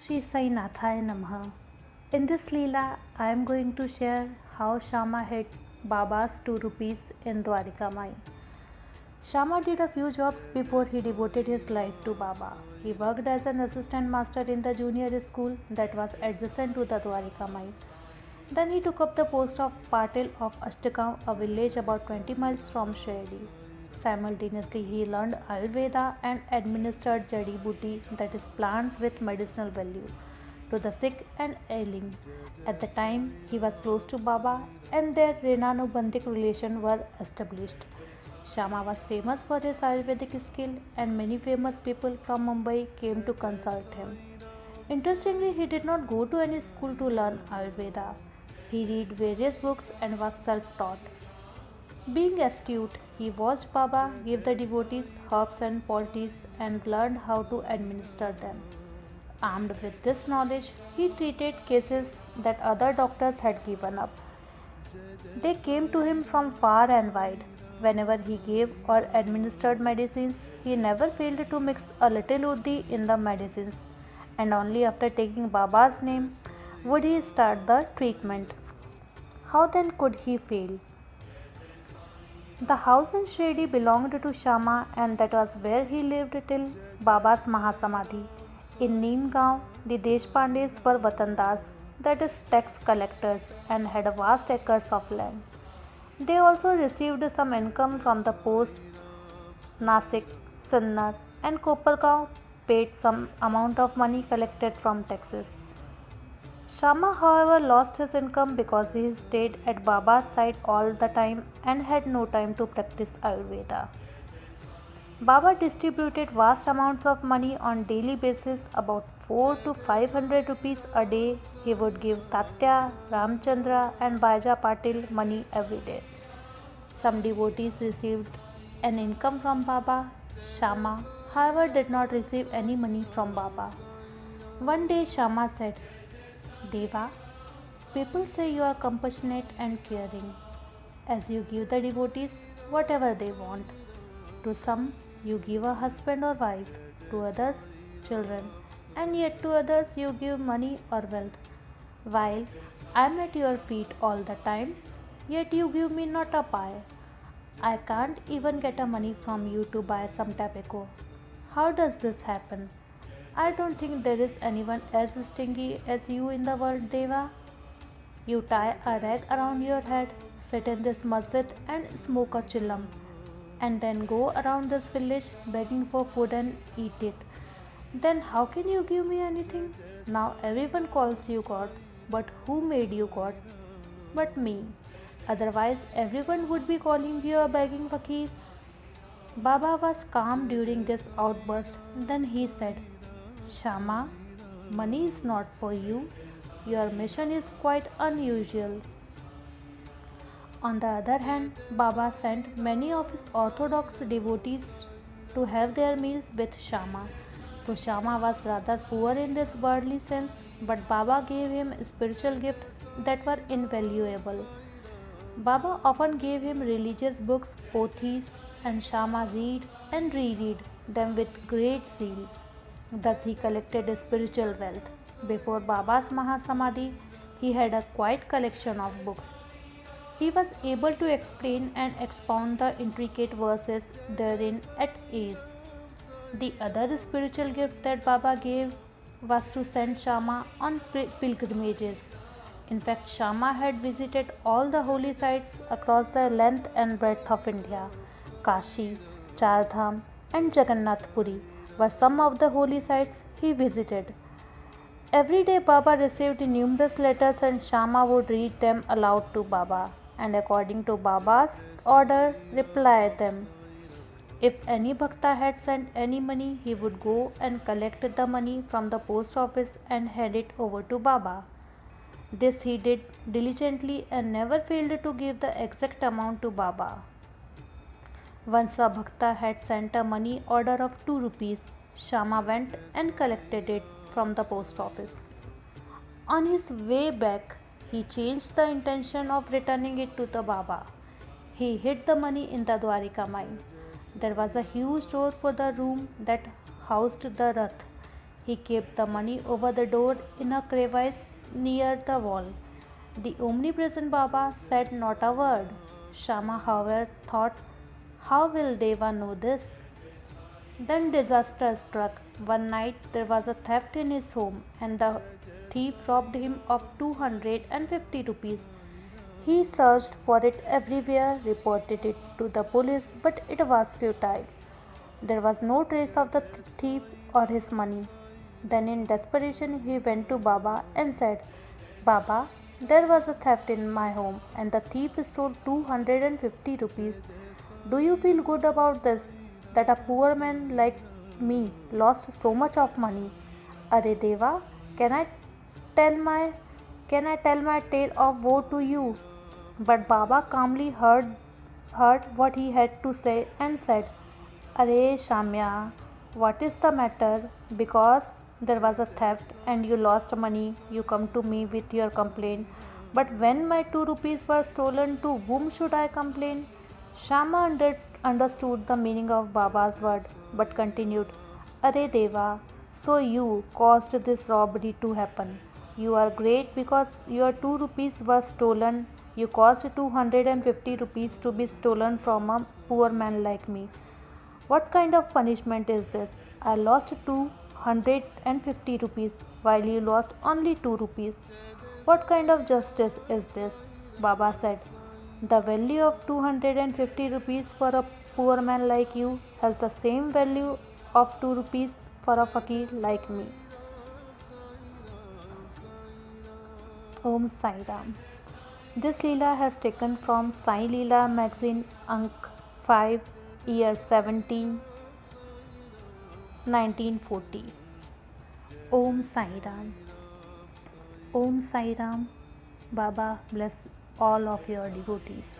Sri Sai Nathaya Namaha. In this Leela, I am going to share how Shama hid Baba's 2 rupees in Dwarika Mai. Shama did a few jobs before he devoted his life to Baba. He worked as an assistant master in the junior school that was adjacent to the Dwarika Mai. Then he took up the post of Patil of Ashtakam, a village about 20 miles from Shirdi. Simultaneously, he learned Ayurveda and administered Jadi Booty, that is, plants with medicinal value, to the sick and ailing. At the time, he was close to Baba and their Renanubandhik relation were established. Shama was famous for his Ayurvedic skill and many famous people from Mumbai came to consult him. Interestingly, he did not go to any school to learn Ayurveda. He read various books and was self-taught. Being astute, he watched Baba give the devotees herbs and poultices and learned how to administer them. Armed with this knowledge, he treated cases that other doctors had given up. They came to him from far and wide. Whenever he gave or administered medicines, he never failed to mix a little uddi in the medicines, and only after taking Baba's name would he start the treatment. How then could he fail? The house in Shirdi belonged to Shama, and that was where he lived till Baba's Mahasamadhi. In Neemgaon, the Deshpandes were Vatandas, that is, tax collectors, and had vast acres of land. They also received some income from the post. Nasik, Sinnar, and Kopargaon paid some amount of money collected from taxes. Shama, however, lost his income because he stayed at Baba's side all the time and had no time to practice Ayurveda. Baba distributed vast amounts of money on daily basis, about 4 to 500 rupees a day. He would give Tatya, Ramchandra and Baija Patil money every day. Some devotees received an income from Baba. Shama, however, did not receive any money from Baba. One day Shama said, Deva, people say you are compassionate and caring, as you give the devotees whatever they want. To some, you give a husband or wife, to others, children, and yet to others you give money or wealth. While I am at your feet all the time, yet you give me not a pie. I can't even get a money from you to buy some tobacco. How does this happen? I don't think there is anyone as stingy as you in the world, Deva. You tie a rag around your head, sit in this masjid and smoke a chillam, and then go around this village begging for food and eat it. Then how can you give me anything? Now everyone calls you God, but who made you God? But me. Otherwise everyone would be calling you a begging fakir. Baba was calm during this outburst. Then he said, Shama, money is not for you. Your mission is quite unusual. On the other hand, Baba sent many of his orthodox devotees to have their meals with Shama. So Shama was rather poor in this worldly sense, but Baba gave him spiritual gifts that were invaluable. Baba often gave him religious books, pothis, and Shama read and reread them with great zeal. Thus he collected spiritual wealth. Before Baba's Mahasamadhi, he had a quite collection of books. He was able to explain and expound the intricate verses therein at ease. The other spiritual gift that Baba gave was to send Shama on pilgrimages. In fact, Shama had visited all the holy sites across the length and breadth of India. Kashi, Chardham, and Jagannath Puri were some of the holy sites he visited. Every day Baba received numerous letters and Shama would read them aloud to Baba and according to Baba's order reply them. If any bhakta had sent any money, he would go and collect the money from the post office and hand it over to Baba. This he did diligently and never failed to give the exact amount to Baba. Once a bhakta had sent a money order of 2 rupees, Shama went and collected it from the post office. On his way back, he changed the intention of returning it to the Baba. He hid the money in the Dwarika mine. There was a huge door for the room that housed the Rath. He kept the money over the door in a crevice near the wall. The omnipresent Baba said not a word. Shama, however, thought, how will Deva know this? Then disaster struck. One night there was a theft in his home and the thief robbed him of 250 rupees. He searched for it everywhere, reported it to the police, but it was futile. There was no trace of the thief or his money. Then, in desperation, he went to Baba and said, Baba, there was a theft in my home and the thief stole 250 rupees. Do you feel good about this? That a poor man like me lost so much of money? Are Deva, can I tell my tale of woe to you? But Baba calmly heard what he had to say and said, Are Shamya, what is the matter? Because there was a theft and you lost money, you come to me with your complaint. But when my 2 rupees were stolen, to whom should I complain? Shama understood the meaning of Baba's word, but continued, Are Deva, so you caused this robbery to happen. You are great because your 2 rupees were stolen. You caused 250 rupees to be stolen from a poor man like me. What kind of punishment is this? I lost 250 rupees while you lost only 2 rupees. What kind of justice is this? Baba said. The value of 250 rupees for a poor man like you has the same value of 2 rupees for a fakir like me. Om Sai Ram. This Leela has taken from Sai Leela magazine Ank 5, year 17, 1940. Om Sai Ram. Om Sai Ram. Baba bless all of your devotees.